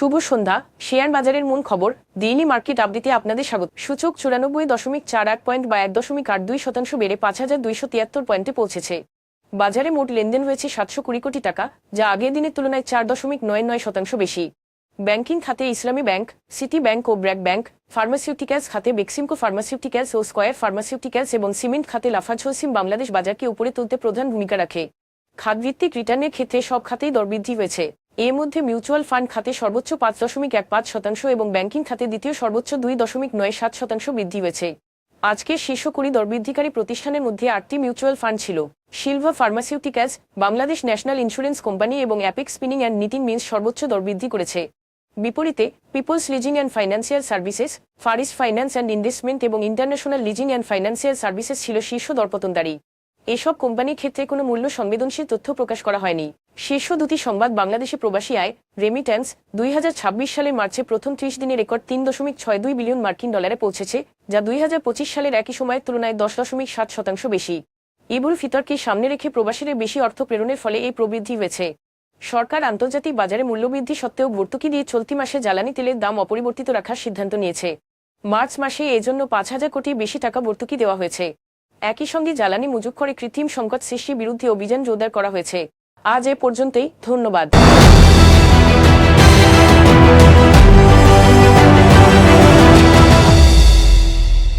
শুভ সন্ধ্যা। Share বাজারের মূল খবর ডেইলি মার্কেট আপডেটে আপনাদের স্বাগত। সূচক 94.41 পয়েন্ট বা 1.82% বেড়ে 5,273 পয়েন্টে পৌঁছেছে। বাজারে মোট লেনদেন হয়েছে 720 কোটি টাকা, যা আগের দিনের তুলনায় 4.99% বেশি। ব্যাংকিং খাতে ইসলামী ব্যাংক, সিটি ব্যাংক ও ব্র্যাক ব্যাংক, ফার্মাসিউটিক্যালস খাতে বেক্সিমকো ফার্মাসিউটিক্যালস ও স্কয়ার ফার্মাসিউটিক্যালস এবং সিমেন্ট খাতে লাফার্জ হোলসিম বাংলাদেশ বাজারকে উপরে তুলতে প্রধান ভূমিকা রাখে। খাতভিত্তিক রিটার্নের ক্ষেত্রে সব খাতেই দরবৃদ্ধি হয়েছে। এর মধ্যে মিউচুয়াল ফান্ড খাতে সর্বোচ্চ 5.15% এবং ব্যাংকিং খাতে দ্বিতীয় সর্বোচ্চ 2.97% বৃদ্ধি হয়েছে। আজকের শীর্ষ 20 দরবৃদ্ধিকারী প্রতিষ্ঠানের মধ্যে 8টি মিউচুয়াল ফান্ড ছিল। Silva Pharmaceuticals, Bangladesh national insurance company এবং Apex spinning and knitting mills সর্বোচ্চ দরবৃদ্ধি করেছে। বিপরীতে people's leasing and financial services, ফারিস ফাইন্যান্স অ্যান্ড ইনভেস্টমেন্ট এবং international leasing and financial services ছিল শীর্ষ দরপতনকারী। এসব কোম্পানির ক্ষেত্রে কোনো মূল্য সংবেদনশীল তথ্য প্রকাশ করা হয়নি। শীর্ষ দুটি সংবাদ বাংলাদেশে প্রবাসী আয় রেমিট্যান্স 2026 সালের মার্চে প্রথম 30 দিনে রেকর্ড 3.62 বিলিয়ন মার্কিন ডলারে পৌঁছেছে, যা 2025 সালের একই সময়ের তুলনায় 10.7% বেশি। ঈদুল ফিতরকে সামনে রেখে প্রবাসীদের বেশি অর্থ প্রেরণের ফলে এই প্রবৃদ্ধি হয়েছে। সরকার আন্তর্জাতিক বাজারে মূল্যবৃদ্ধি সত্ত্বেও ভর্তুকি দিয়ে চলতি মাসে জ্বালানি তেলের দাম অপরিবর্তিত রাখার সিদ্ধান্ত নিয়েছে। মার্চ মাসে এজন্য 5,000 কোটি বেশি টাকা ভর্তুকি দেওয়া হয়েছে। একই সঙ্গে জ্বালানি মজুত করে কৃত্রিম সংকট সৃষ্টির বিরুদ্ধে অভিযান জোরদার করা হয়েছে। আজ এ পর্যন্তই, ধন্যবাদ।